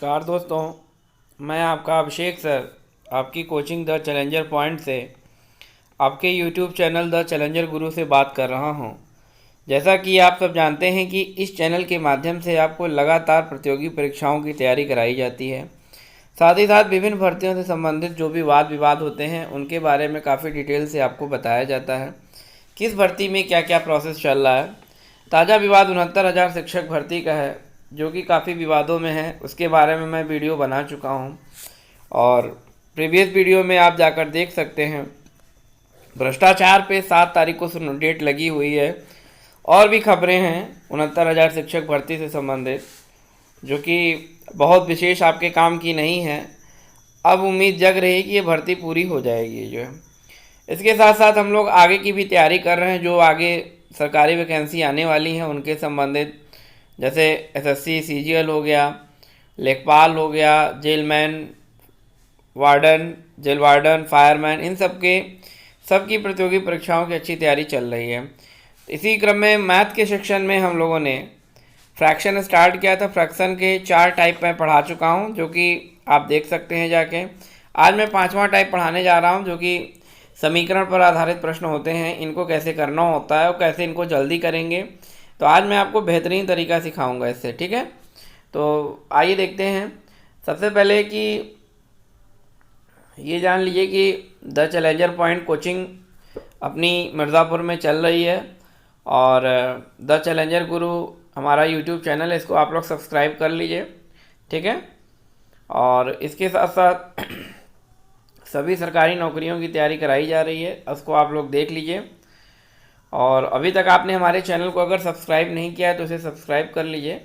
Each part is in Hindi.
नमस्कार दोस्तों, मैं आपका अभिषेक सर आपकी कोचिंग द चैलेंजर पॉइंट से आपके यूट्यूब चैनल द चैलेंजर गुरु से बात कर रहा हूं। जैसा कि आप सब जानते हैं कि इस चैनल के माध्यम से आपको लगातार प्रतियोगी परीक्षाओं की तैयारी कराई जाती है। साथ ही साथ विभिन्न भर्तियों से संबंधित जो भी वाद विवाद होते हैं उनके बारे में काफ़ी डिटेल से आपको बताया जाता है। किस भर्ती में क्या क्या प्रोसेस चल रहा है। ताज़ा विवाद 69,000 शिक्षक भर्ती का है, जो कि काफ़ी विवादों में है। उसके बारे में मैं वीडियो बना चुका हूं और प्रीवियस वीडियो में आप जाकर देख सकते हैं। भ्रष्टाचार पे 7 तारीख को डेट लगी हुई है। और भी खबरें हैं 69,000 शिक्षक भर्ती से संबंधित, जो कि बहुत विशेष आपके काम की नहीं है। अब उम्मीद जग रही है कि ये भर्ती पूरी हो जाएगी जो है। इसके साथ साथ हम लोग आगे की भी तैयारी कर रहे हैं, जो आगे सरकारी वैकेंसी आने वाली हैं उनके संबंधित, जैसे एसएससी सीजीएल हो गया, लेखपाल हो गया, Gelman, warden, jail warden, fireman, इन सबकी प्रतियोगी परीक्षाओं की अच्छी तैयारी चल रही है। इसी क्रम में मैथ के सेक्शन में हम लोगों ने फ्रैक्शन स्टार्ट किया था। फ्रैक्शन के 4 टाइप मैं पढ़ा चुका हूं, जो कि आप देख सकते हैं जाके। आज मैं 5वां टाइप पढ़ाने जा रहा हूं, जो कि समीकरण पर आधारित प्रश्न होते हैं। इनको कैसे करना होता है और कैसे इनको जल्दी करेंगे, तो आज मैं आपको बेहतरीन तरीका सिखाऊंगा इससे, ठीक है। तो आइए देखते हैं। सबसे पहले कि ये जान लीजिए कि द चैलेंजर पॉइंट कोचिंग अपनी मिर्ज़ापुर में चल रही है और द चैलेंजर गुरु हमारा यूट्यूब चैनल है, इसको आप लोग सब्सक्राइब कर लीजिए, ठीक है। और इसके साथ साथ सभी सरकारी नौकरियों की तैयारी कराई जा रही है, उसको आप लोग देख लीजिए। और अभी तक आपने हमारे चैनल को अगर सब्सक्राइब नहीं किया है तो इसे सब्सक्राइब कर लीजिए,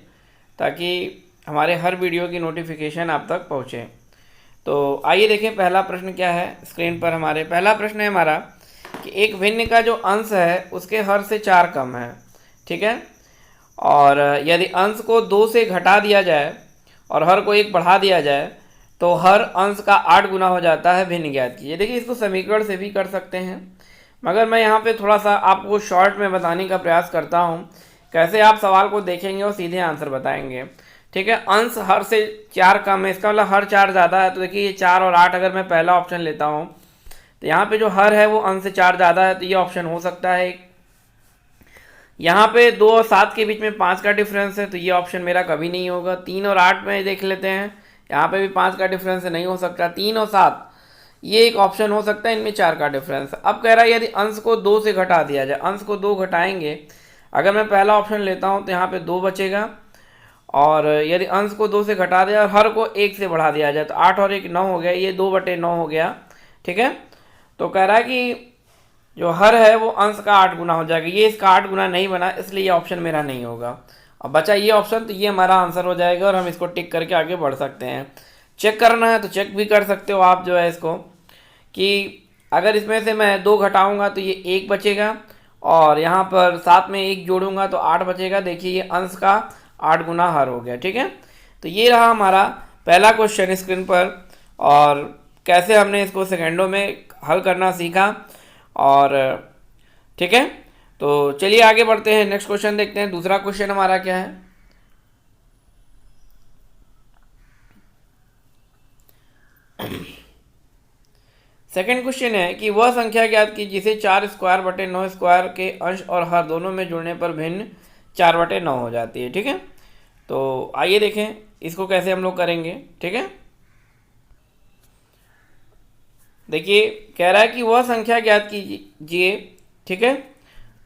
ताकि हमारे हर वीडियो की नोटिफिकेशन आप तक पहुँचे। तो आइए देखें पहला प्रश्न क्या है स्क्रीन पर। हमारे पहला प्रश्न है हमारा कि एक भिन्न का जो अंश है उसके हर से 4 कम है, ठीक है। और यदि अंश को 2 से घटा दिया जाए और हर को 1 बढ़ा दिया जाए तो हर अंश का 8 गुना हो जाता है। भिन्न ज्ञात कीजिए। देखिए, इसको समीकरण से भी कर सकते हैं, मगर मैं यहाँ पे थोड़ा सा आपको शॉर्ट में बताने का प्रयास करता हूँ, कैसे आप सवाल को देखेंगे और सीधे आंसर बताएंगे, ठीक है। अंश हर से 4 कम है, इसका मतलब हर 4 ज़्यादा है। तो देखिए, ये 4 और 8, अगर मैं पहला ऑप्शन लेता हूँ तो यहाँ पे जो हर है वो अंश से 4 ज़्यादा है, तो ये ऑप्शन हो सकता है। यहाँ पे 2 और 7 के बीच में 5 का डिफरेंस है, तो ये ऑप्शन मेरा कभी नहीं होगा। 3 और 8 में देख लेते हैं, यहाँ पे भी 5 का डिफरेंस नहीं हो सकता। 3 और 7 ये एक ऑप्शन हो सकता है, इनमें 4 का डिफरेंस। अब कह रहा है यदि अंश को 2 से घटा दिया जाए, अंश को 2 घटाएंगे। अगर मैं पहला ऑप्शन लेता हूँ तो यहाँ पे 2 बचेगा, और यदि अंश को 2 से घटा दिया और हर को 1 से बढ़ा दिया जाए तो 8 और 1 9 हो गया, ये 2/9 हो गया, ठीक है। तो कह रहा है कि जो हर है वो अंश का 8 गुना हो जाएगा। ये इसका 8 गुना नहीं बना, इसलिए ये ऑप्शन मेरा नहीं होगा। अब बचा ये ऑप्शन, तो ये हमारा आंसर हो जाएगा और हम इसको टिक करके आगे बढ़ सकते हैं। चेक करना है तो चेक भी कर सकते हो आप जो है इसको, कि अगर इसमें से मैं 2 घटाऊंगा तो ये 1 बचेगा, और यहाँ पर 7 में 1 जोड़ूंगा तो 8 बचेगा। देखिए, ये अंश का 8 गुना हर हो गया, ठीक है। तो ये रहा हमारा पहला क्वेश्चन स्क्रीन पर, और कैसे हमने इसको सेकेंडों में हल करना सीखा, और ठीक है। तो चलिए आगे बढ़ते हैं, नेक्स्ट क्वेश्चन देखते हैं। दूसरा क्वेश्चन हमारा क्या है। सेकंड क्वेश्चन है कि वह संख्या ज्ञात की जिसे 4 स्क्वायर बटे 9 स्क्वायर के अंश और हर दोनों में जुड़ने पर भिन्न 4/9 हो जाती है, ठीक है। तो आइए देखें इसको कैसे हम लोग करेंगे, ठीक है। देखिए, कह रहा है कि वह संख्या ज्ञात कीजिए, ठीक है।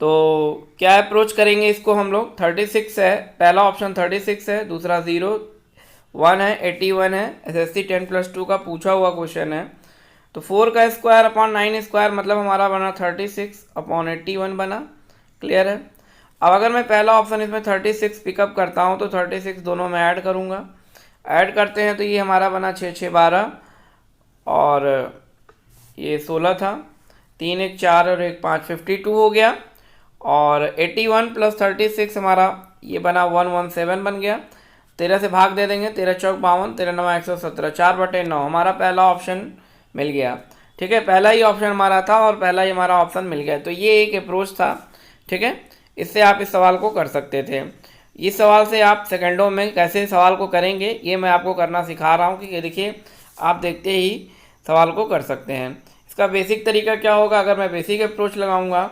तो क्या अप्रोच करेंगे इसको हम लोग। 36 है, पहला ऑप्शन 36 है, दूसरा 0 1 है, 81 है। एसएससी 10+2 का पूछा हुआ क्वेश्चन है। तो 4 का स्क्वायर अपॉन 9 स्क्वायर मतलब हमारा बना 36 अपॉन 81 बना। क्लियर है। अब अगर मैं पहला ऑप्शन इसमें 36 पिकअप करता हूँ तो 36 दोनों में ऐड करूँगा। ऐड करते हैं तो ये हमारा बना 6 6 12, और ये 16 था। 3 1 4 और 1 5 52 हो गया। और 81 + 36 हमारा ये बना 117 बन गया। 13 से भाग दे देंगे, 13 चौक 52, 13 9 117, 4/9 हमारा पहला ऑप्शन मिल गया, ठीक है। पहला ही ऑप्शन हमारा था और पहला ही हमारा ऑप्शन मिल गया। तो ये एक अप्रोच था, ठीक है। इससे आप इस सवाल को कर सकते थे। इस सवाल से आप सेकंडों में कैसे सवाल को करेंगे ये मैं आपको करना सिखा रहा हूँ कि ये देखिए आप देखते ही सवाल को कर सकते हैं। इसका बेसिक तरीका क्या होगा, अगर मैं बेसिक अप्रोच लगाऊंगा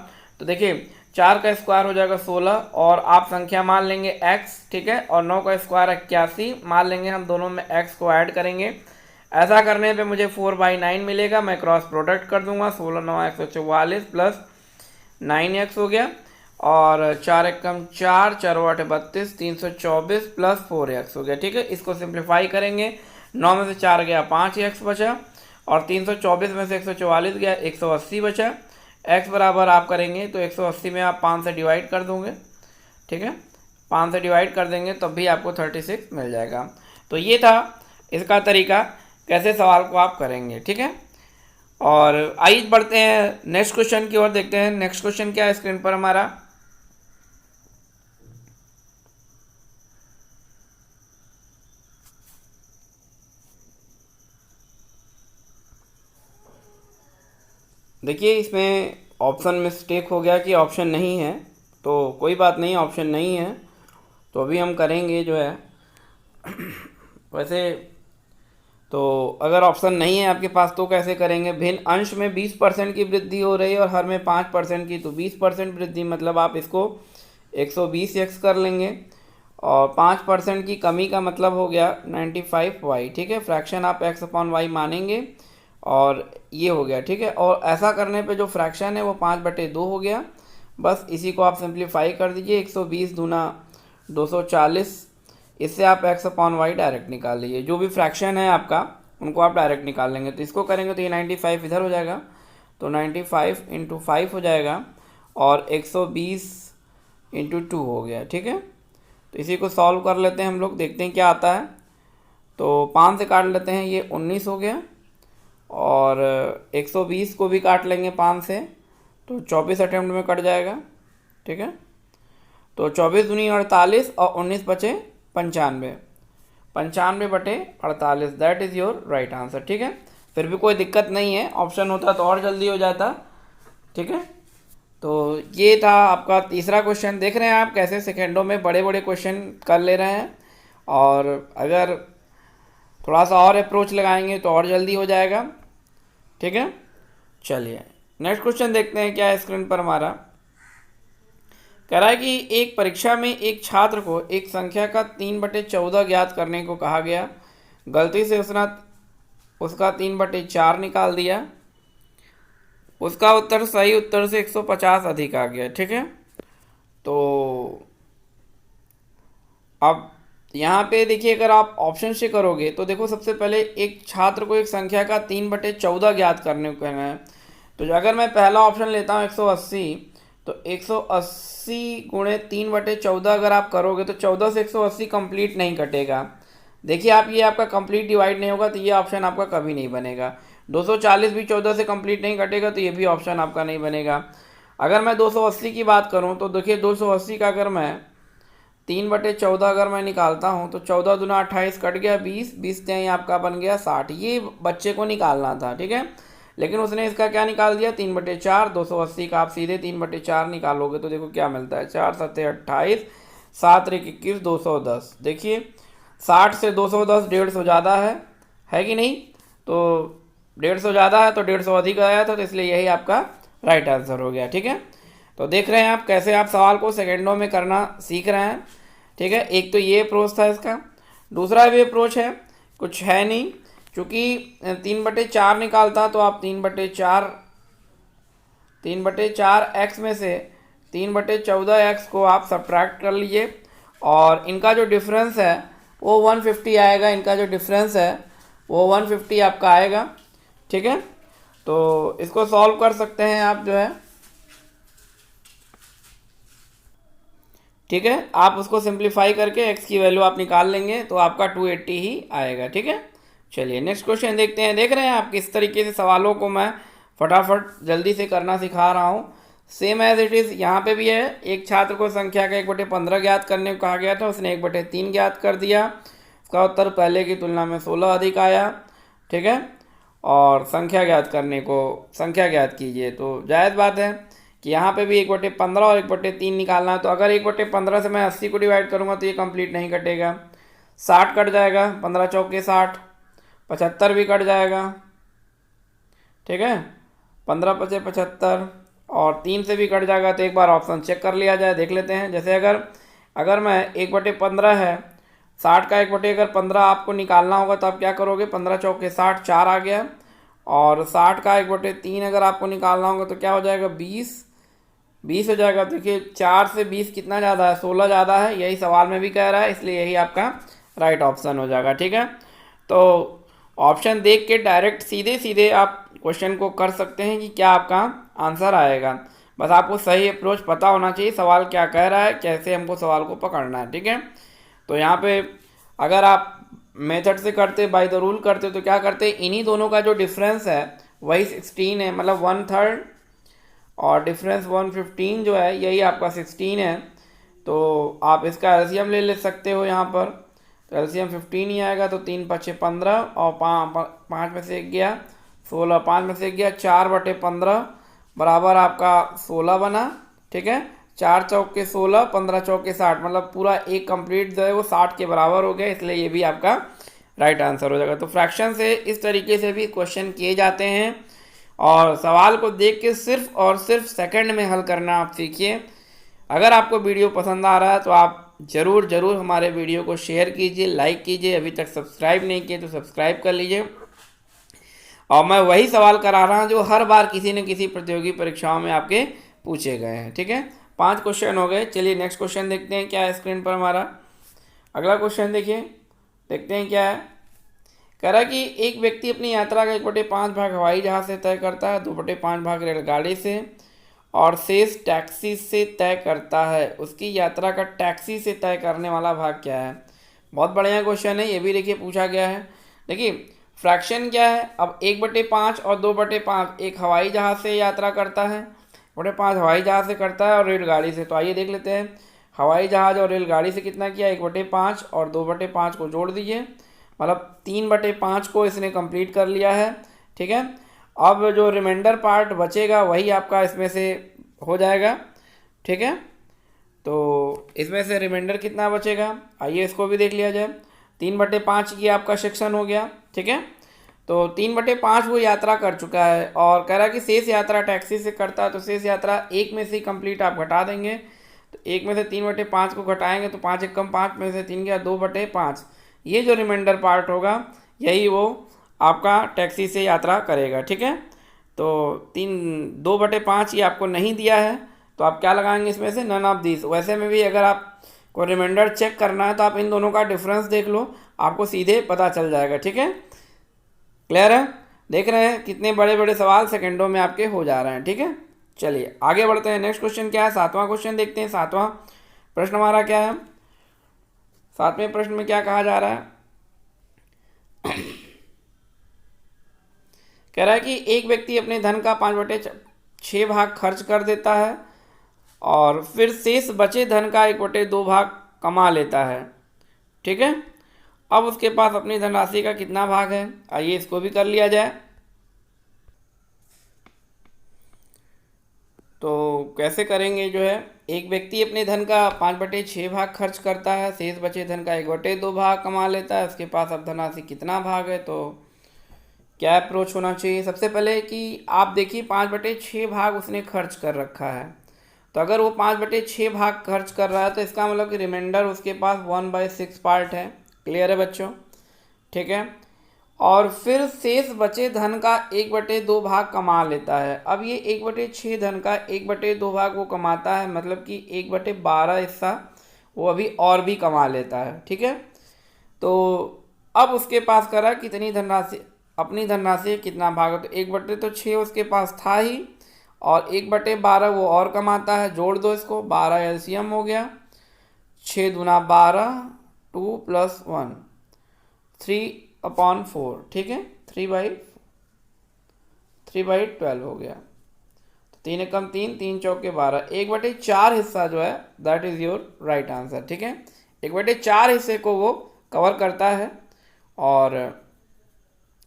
तो देखिए 4 का स्क्वायर हो जाएगा 16 और आप संख्या मान लेंगे x, ठीक है, और 9 का स्क्वायर 81 मान लेंगे, हम दोनों में x को ऐड करेंगे। ऐसा करने पे मुझे 4/9 मिलेगा, मैं क्रॉस प्रोडक्ट कर दूंगा, 16 9 144 प्लस 9x हो गया और 4 एकम 4 4 8 32 324 प्लस 4x हो गया, ठीक है। इसको सिंप्लीफाई करेंगे, 9 में से 4 गया 5x बचा और 324 में से 144 गया 180 बचा। x बराबर आप करेंगे तो 180 में आप 5 से डिवाइड कर दोगे, ठीक है, 5 से डिवाइड कर देंगे तब भी आपको 36 मिल जाएगा। तो ये था इसका तरीका कैसे सवाल को आप करेंगे, ठीक है। और आइए बढ़ते हैं नेक्स्ट क्वेश्चन की ओर, देखते हैं नेक्स्ट क्वेश्चन क्या है स्क्रीन पर हमारा। देखिए इसमें ऑप्शन मिस्टेक हो गया कि ऑप्शन नहीं है, तो कोई बात नहीं, ऑप्शन नहीं है तो अभी हम करेंगे जो है वैसे तो अगर ऑप्शन नहीं है आपके पास तो कैसे करेंगे। भिन्न अंश में 20% की वृद्धि हो रही है और हर में 5% की, तो 20% वृद्धि मतलब आप इसको 120x कर लेंगे और 5% की कमी का मतलब हो गया 95y, ठीक है। फ्रैक्शन आप x/y मानेंगे और ये हो गया, ठीक है। और ऐसा करने पे जो फ्रैक्शन है वो 5/2 हो गया। बस इसी को आप सिंप्लीफाई कर दीजिए, 120 दूना 240, इससे आप x/y डायरेक्ट निकाल लीजिए। जो भी फ्रैक्शन है आपका उनको आप डायरेक्ट निकाल लेंगे। तो इसको करेंगे तो ये 95 इधर हो जाएगा, तो 95 × 5 हो जाएगा और 120 × 2 हो गया, ठीक है। तो इसी को सॉल्व कर लेते हैं हम लोग, देखते हैं क्या आता है। तो 5 से काट लेते हैं, ये 19 हो गया और 120 को भी काट लेंगे 5 से, तो 24 अटेम्प्ट में कट जाएगा, ठीक है। तो 24 दूनी 48 और 19 बचे 95, 95/48, that is your right answer, ठीक है। फिर भी कोई दिक्कत नहीं है, ऑप्शन होता तो और जल्दी हो जाता, ठीक है। तो ये था आपका तीसरा क्वेश्चन। देख रहे हैं आप कैसे सेकेंडों में बड़े बड़े क्वेश्चन कर ले रहे हैं, और अगर थोड़ा सा और अप्रोच लगाएंगे तो और जल्दी हो जाएगा, ठीक है। चलिए नेक्स्ट क्वेश्चन देखते हैं क्या है स्क्रीन पर हमारा। कह रहा है कि एक परीक्षा में एक छात्र को एक संख्या का 3/14 ज्ञात करने को कहा गया, गलती से उसने उसका 3/4 निकाल दिया, उसका उत्तर सही उत्तर से 150 अधिक आ गया, ठीक है। तो अब यहाँ पे देखिए अगर आप ऑप्शन से करोगे तो देखो सबसे पहले एक छात्र को एक संख्या का 3/14 ज्ञात करने को कहना है। तो अगर मैं पहला ऑप्शन लेता हूँ 180, तो 180 × 3/14 अगर आप करोगे तो 14 से 180 कंप्लीट नहीं कटेगा। देखिए आप, ये आपका कंप्लीट डिवाइड नहीं होगा तो ये ऑप्शन आपका कभी नहीं बनेगा। 240 भी 14 से कंप्लीट नहीं कटेगा तो ये भी ऑप्शन आपका नहीं बनेगा। अगर मैं 280 की बात करूँ तो देखिए 280 का अगर मैं 3/14 अगर मैं निकालता हूँ तो 14 दूना 28 कट गया 20, 20 से आपका बन गया 60। ये बच्चे को निकालना था, ठीक है, लेकिन उसने इसका क्या निकाल दिया 3/4। 280 का आप सीधे 3/4 निकालोगे तो देखो क्या मिलता है, 4 7 28, 7 1 21, 210। देखिए 60 से 210 150 ज़्यादा है कि नहीं, तो 150 ज़्यादा है तो 150 अधिक आया था, तो इसलिए यही आपका राइट आंसर हो गया, ठीक है। तो देख रहे हैं आप कैसे आप सवाल को सेकेंडों में करना सीख रहे हैं, ठीक है। एक तो ये अप्रोच था इसका, दूसरा भी अप्रोच है, कुछ है नहीं, क्योंकि 3/4 निकालता तो आप 3/4 x में से 3/14 x को आप सब्ट्रैक्ट कर लीजिए और इनका जो डिफरेंस है वो 150 आएगा, इनका जो डिफरेंस है वो 150 आपका आएगा, ठीक है। तो इसको सॉल्व कर सकते हैं आप जो है, ठीक है। आप उसको सिंप्लीफाई करके x की वैल्यू आप निकाल लेंगे तो आपका 280 ही आएगा, ठीक है। चलिए नेक्स्ट क्वेश्चन देखते हैं। देख रहे हैं आप किस तरीके से सवालों को मैं फटाफट जल्दी से करना सिखा रहा हूँ, सेम एज इट इज़ यहाँ पे भी है। एक छात्र को संख्या का 1/15 ज्ञात करने को कहा गया था, उसने 1/3 ज्ञात कर दिया, उसका उत्तर पहले की तुलना में 16 अधिक आया, ठीक है। और संख्या ज्ञात करने को संख्या ज्ञात कीजिए, तो जायज़ बात है कि यहाँ पे भी 1/15 और 1/3 निकालना है। तो अगर 1/15 से मैं 80 को डिवाइड करूँगा तो ये कंप्लीट नहीं कटेगा, 60 कट जाएगा, 15 चौके 60, 75 भी कट जाएगा, ठीक है, 15 पचे 75 और 3 से भी कट जाएगा। तो एक बार ऑप्शन चेक कर लिया जाए, देख लेते हैं। जैसे अगर अगर मैं 1/15 है, 60 का 1/15 आपको निकालना होगा तो आप क्या करोगे, 15 चौके 60, 4 आ गया, और 60 का 1/3 अगर आपको निकालना होगा तो क्या हो जाएगा, 20 हो जाएगा। देखिए 4 से 20 कितना ज़्यादा है, 16 ज़्यादा है, यही सवाल में भी कह रहा है, इसलिए यही आपका राइट ऑप्शन हो जाएगा, ठीक है। तो ऑप्शन देख के डायरेक्ट सीधे सीधे आप क्वेश्चन को कर सकते हैं कि क्या आपका आंसर आएगा। बस आपको सही अप्रोच पता होना चाहिए, सवाल क्या कह रहा है, कैसे हमको सवाल को पकड़ना है, ठीक है। तो यहाँ पे अगर आप मेथड से करते, बाय द रूल करते, तो क्या करते, इन्हीं दोनों का जो डिफरेंस है वही 16 है, मतलब 1/3, और डिफरेंस 115 जो है यही आपका 16 है। तो आप इसका एलसीएम ले सकते हो यहाँ पर, तो एलसीएम 15 ही आएगा। तो 3 पचे 15 और 5 में से 1 गया 16, 5 में से 1 गया 4/15 बराबर आपका 16 बना, ठीक है। 4 चौके 16, 15 चौके 60, मतलब पूरा एक कंप्लीट जो है वो 60 के बराबर हो गया, इसलिए ये भी आपका राइट आंसर हो जाएगा। तो फ्रैक्शन से इस तरीके से भी क्वेश्चन किए जाते हैं, और सवाल को देख के सिर्फ और सिर्फ सेकंड में हल करना आप सीखिए। अगर आपको वीडियो पसंद आ रहा है तो आप ज़रूर ज़रूर हमारे वीडियो को शेयर कीजिए, लाइक कीजिए, अभी तक सब्सक्राइब नहीं किए तो सब्सक्राइब कर लीजिए। और मैं वही सवाल करा रहा हूँ जो हर बार किसी न किसी प्रतियोगी परीक्षाओं में आपके पूछे गए हैं, ठीक है। 5 क्वेश्चन हो गए। चलिए नेक्स्ट क्वेश्चन देखते हैं क्या है स्क्रीन पर हमारा। अगला क्वेश्चन देखिए, देखते हैं क्या है। कह रहा है कि एक व्यक्ति अपनी यात्रा का 1/5 भाग हवाई जहाज़ से तय करता है, 2/5 भाग रेलगाड़ी से और शेष टैक्सी से तय करता है। उसकी यात्रा का टैक्सी से तय करने वाला भाग क्या है। बहुत बढ़िया क्वेश्चन है, ये भी देखिए पूछा गया है। देखिए फ्रैक्शन क्या है, अब 1/5 और 2/5, एक हवाई जहाज़ से यात्रा करता है, 1/5 हवाई जहाज़ से करता है और रेलगाड़ी से। तो आइए देख लेते हैं, हवाई जहाज़ और रेलगाड़ी से कितना किया, 1/5 और 2/5 को जोड़ दीजिए, मतलब 3/5 को इसने कंप्लीट कर लिया है, ठीक है। अब जो रिमाइंडर पार्ट बचेगा वही आपका इसमें से हो जाएगा, ठीक है। तो इसमें से रिमाइंडर कितना बचेगा, आइए इसको भी देख लिया जाए। 3/5 की आपका सेक्शन हो गया, ठीक है। तो 3/5 वो यात्रा कर चुका है, और कह रहा है कि शेष यात्रा टैक्सी से करता है, तो शेष यात्रा एक में से कंप्लीट आप घटा देंगे। तो एक में से 3/5 को घटाएंगे तो 5 एकम 5 में से 3 गया 2/5, ये जो रिमाइंडर पार्ट होगा यही वो आपका टैक्सी से यात्रा करेगा, ठीक है। तो 2/5 ये आपको नहीं दिया है, तो आप क्या लगाएंगे इसमें से, नन ऑफ दिस। वैसे में भी अगर आपको रिमाइंडर चेक करना है तो आप इन दोनों का डिफरेंस देख लो, आपको सीधे पता चल जाएगा, ठीक है। क्लियर है, देख रहे हैं कितने बड़े बड़े सवाल सेकंडों में आपके हो जा रहे हैं, ठीक है। चलिए आगे बढ़ते हैं। नेक्स्ट क्वेश्चन क्या है, 7वां क्वेश्चन देखते हैं। 7वां प्रश्न हमारा क्या है, 7वें प्रश्न में क्या कहा जा रहा है। कह रहा है कि एक व्यक्ति अपने धन का 5/6 भाग खर्च कर देता है और फिर शेष बचे धन का 1/2 भाग कमा लेता है, ठीक है। अब उसके पास अपनी धनराशि का कितना भाग है, आइए इसको भी कर लिया जाए। तो कैसे करेंगे, जो है एक व्यक्ति अपने धन का 5/6 भाग खर्च करता है, शेष बचे धन का 1/2 भाग कमा लेता है, उसके पास अब धनराशि कितना भाग है। तो क्या अप्रोच होना चाहिए, सबसे पहले कि आप देखिए 5/6 भाग उसने खर्च कर रखा है। तो अगर वो 5/6 भाग खर्च कर रहा है तो इसका मतलब कि रिमाइंडर उसके पास 1/6 पार्ट है। क्लियर है बच्चों, ठीक है। और फिर शेष बचे धन का 1/2 भाग कमा लेता है। अब ये 1/6 धन का 1/2 भाग वो कमाता है, मतलब कि 1/12 हिस्सा वो अभी और भी कमा लेता है, ठीक है। तो अब उसके पास करा कितनी धनराशि, अपनी धनराशि कितना भाग है, तो 1/6 उसके पास था ही, और 1/12 वो और कमाता है, जोड़ दो इसको, 12 एलसीएम हो गया, 6 दूना 12, 2 + 1 3/4, ठीक है, 3/12 हो गया। तो 3 एकम 3, 3 चौके 12, 1/4 हिस्सा जो है that is your right answer, ठीक है। 1/4 हिस्से को वो कवर करता है और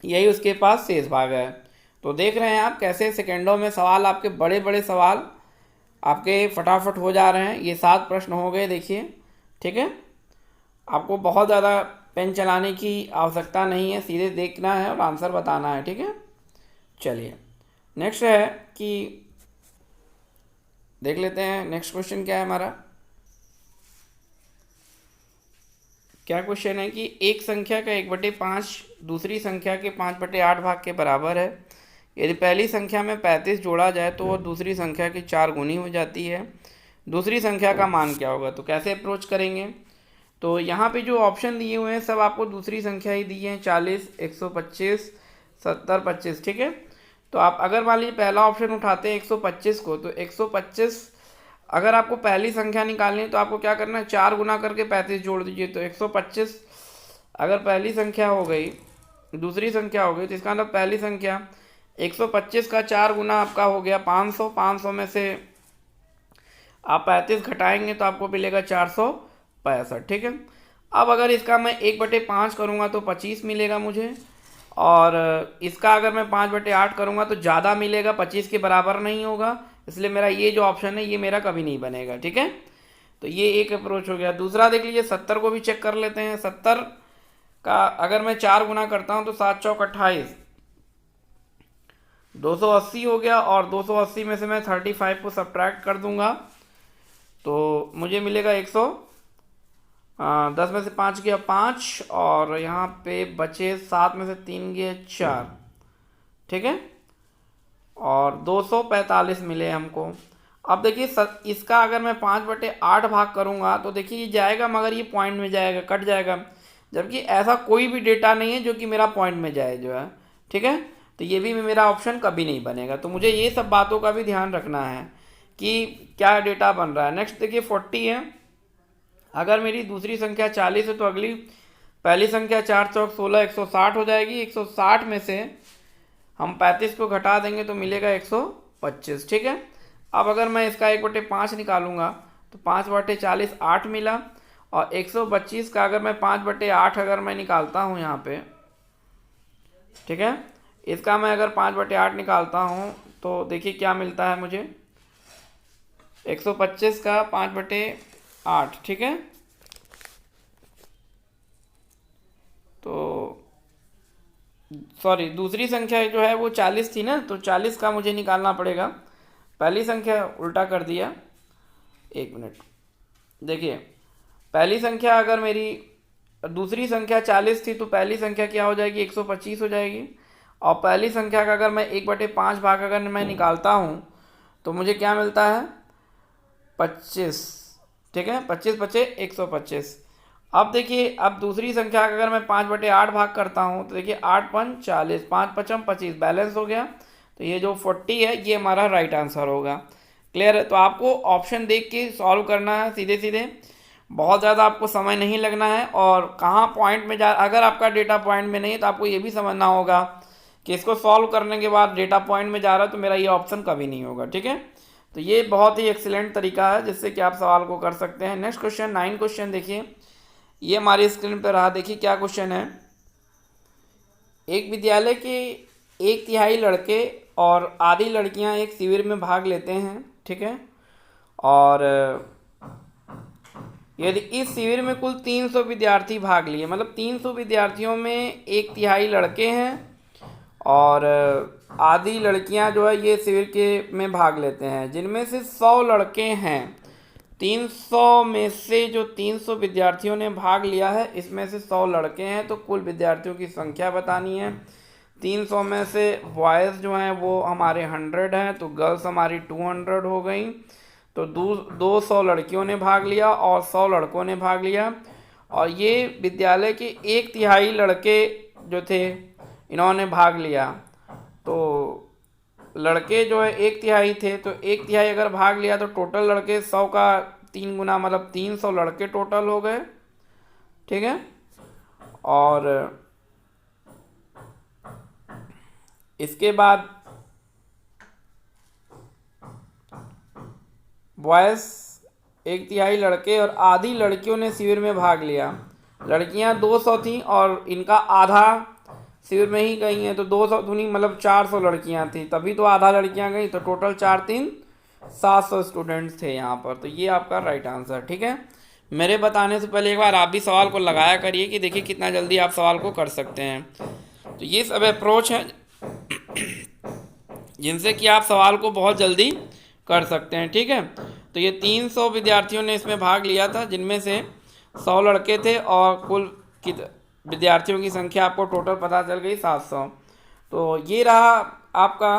यही उसके पास शेष भाग है। तो देख रहे हैं आप कैसे सेकंडों में सवाल, आपके बड़े बड़े सवाल आपके फटाफट हो जा रहे हैं। ये 7 प्रश्न हो गए, देखिए, ठीक है। आपको बहुत ज़्यादा पेन चलाने की आवश्यकता नहीं है, सीधे देखना है और आंसर बताना है, ठीक है। चलिए नेक्स्ट है कि देख लेते हैं नेक्स्ट क्वेश्चन क्या है हमारा। क्या क्वेश्चन है कि एक संख्या का 1/5 दूसरी संख्या के 5/8 भाग के बराबर है। यदि पहली संख्या में 35 जोड़ा जाए तो वह दूसरी संख्या की 4 गुनी हो जाती है। दूसरी संख्या का मान क्या होगा? तो कैसे अप्रोच करेंगे? तो यहाँ पे जो ऑप्शन दिए हुए हैं सब आपको दूसरी संख्या ही दी है, 40, 125, 70, 25, ठीक है। तो आप अगर मान लीजिए पहला ऑप्शन उठाते हैं 125 को, तो 125 अगर आपको पहली संख्या निकालनी है तो आपको क्या करना है, 4 गुना करके 35 जोड़ दीजिए। तो 125 अगर पहली संख्या हो गई, दूसरी संख्या हो गई, तो इसका मतलब पहली संख्या 125 का 4 गुना आपका हो गया 500। 500 में से आप 35 घटाएंगे तो आपको मिलेगा 465, ठीक है। अब अगर इसका मैं 1/5 करूँगा तो 25 मिलेगा मुझे, और इसका अगर मैं 5/8 करूँगा तो ज़्यादा मिलेगा, 25 के बराबर नहीं होगा, इसलिए मेरा ये जो ऑप्शन है ये मेरा कभी नहीं बनेगा, ठीक है। तो ये एक अप्रोच हो गया। दूसरा देख लीजिए, 70 को भी चेक कर लेते हैं। 70 का अगर मैं 4 गुना करता हूँ तो 7 चौक 28, 280 हो गया, और 280 में से मैं 35 को सब्ट्रैक्ट कर दूंगा तो मुझे मिलेगा 10 में से 5 गया 5, और यहाँ पे बचे 7 में से 3 गए 4, ठीक है, और 245 मिले हमको। अब देखिए इसका अगर मैं 5/8 भाग करूँगा तो देखिए ये जाएगा, मगर ये पॉइंट में जाएगा, कट जाएगा, जबकि ऐसा कोई भी डेटा नहीं है जो कि मेरा पॉइंट में जाए जो है, ठीक है। तो ये भी मेरा ऑप्शन कभी नहीं बनेगा। तो मुझे ये सब बातों का भी ध्यान रखना है कि क्या डेटा बन रहा है। नेक्स्ट देखिए 40 है। अगर मेरी दूसरी संख्या 40 है तो अगली पहली संख्या 4 चौक 16, 160 हो जाएगी। 160 में से हम 35 को घटा देंगे तो मिलेगा 125, ठीक है। अब अगर मैं इसका 1/5 निकालूंगा तो 5/40 8 मिला, और 125 का अगर मैं 5/8 अगर मैं निकालता हूँ यहाँ पे, ठीक है, इसका मैं अगर 5/8 निकालता हूँ तो देखिए क्या मिलता है मुझे, 125 का 5/8, ठीक है। तो सॉरी, दूसरी संख्या जो है वो 40 थी ना, तो 40 का मुझे निकालना पड़ेगा। पहली संख्या उल्टा कर दिया, 1 मिनट, देखिए पहली संख्या अगर मेरी दूसरी संख्या 40 थी तो पहली संख्या क्या हो जाएगी, 125 हो जाएगी। और पहली संख्या का अगर मैं 1/5 भाग अगर मैं निकालता हूँ तो मुझे क्या मिलता है, 25, ठीक है, 25 बचे 125। अब देखिए अब दूसरी संख्या का अगर मैं 5/8 भाग करता हूँ तो देखिए 8 5 40, 5 5 25, बैलेंस हो गया। तो ये जो 40 है ये हमारा राइट आंसर होगा। क्लियर है? तो आपको ऑप्शन देख के सॉल्व करना है सीधे सीधे, बहुत ज़्यादा आपको समय नहीं लगना है। और कहाँ पॉइंट में जा, अगर आपका डेटा पॉइंट में नहीं है तो आपको ये भी समझना होगा कि इसको सॉल्व करने के बाद डेटा पॉइंट में जा रहा है तो मेरा ये ऑप्शन कभी नहीं होगा, ठीक है। तो ये बहुत ही एक्सीलेंट तरीका है जिससे कि आप सवाल को कर सकते हैं। नेक्स्ट क्वेश्चन 9 क्वेश्चन देखिए, ये हमारी स्क्रीन पर रहा। देखिए क्या क्वेश्चन है। एक विद्यालय के 1/3 लड़के और आधी लड़कियां एक शिविर में भाग लेते हैं, ठीक है, और यदि इस शिविर में कुल 300 विद्यार्थी भाग लिए, मतलब 300 विद्यार्थियों में 1/3 लड़के हैं और आधी लड़कियां जो है ये शिविर के में भाग लेते हैं, जिनमें से 100 लड़के हैं। 300 में से जो 300 विद्यार्थियों ने भाग लिया है इसमें से 100 लड़के हैं, तो कुल विद्यार्थियों की संख्या बतानी है। 300 में से बॉयज़ जो हैं वो हमारे 100 हैं, तो गर्ल्स हमारी 200 हो गई। तो 200 लड़कियों ने भाग लिया और 100 लड़कों ने भाग लिया, और ये विद्यालय के 1/3 लड़के जो थे इन्होंने भाग लिया। तो लड़के जो है 1/3 थे, तो 1/3 अगर भाग लिया तो टोटल लड़के 100 का 3 गुना, मतलब 300 लड़के टोटल हो गए, ठीक है। और इसके बाद बॉयज़ 1/3 लड़के और आधी लड़कियों ने शिविर में भाग लिया। लड़कियां 200 थीं और इनका आधा शिविर में ही गई हैं, तो 200 दूनी मतलब 400 लड़कियां थी, तभी तो आधा लड़कियां गई, तो टोटल 4 3 700 स्टूडेंट्स थे यहाँ पर। तो ये आपका राइट आंसर, ठीक है। मेरे बताने से पहले एक बार आप भी सवाल को लगाया करिए कि देखिए कितना जल्दी आप सवाल को कर सकते हैं। तो ये सब अप्रोच है जिनसे कि आप सवाल को बहुत जल्दी कर सकते हैं, ठीक है। तो ये 300 विद्यार्थियों ने इसमें भाग लिया था, जिनमें से 100 लड़के थे और कुल विद्यार्थियों की संख्या आपको टोटल पता चल गई 700। तो ये रहा आपका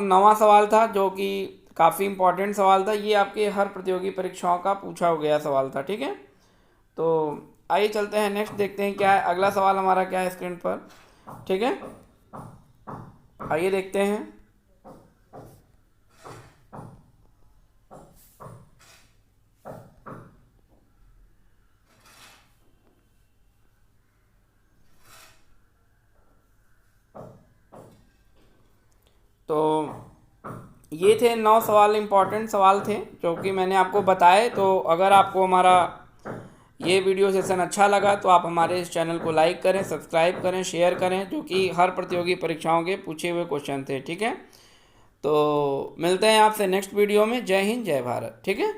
9वां सवाल था, जो कि काफ़ी इंपॉर्टेंट सवाल था। ये आपके हर प्रतियोगी परीक्षाओं का पूछा गया सवाल था, ठीक है। तो आइए चलते हैं नेक्स्ट, देखते हैं क्या है अगला सवाल हमारा क्या है स्क्रीन पर, ठीक है। आइए देखते हैं। तो ये थे 9 सवाल, इंपॉर्टेंट सवाल थे जो कि मैंने आपको बताए। तो अगर आपको हमारा ये वीडियो सेशन अच्छा लगा तो आप हमारे इस चैनल को लाइक करें, सब्सक्राइब करें, शेयर करें, जो कि हर प्रतियोगी परीक्षाओं के पूछे हुए क्वेश्चन थे, ठीक है। तो मिलते हैं आपसे नेक्स्ट वीडियो में। जय हिंद, जय भारत, ठीक है।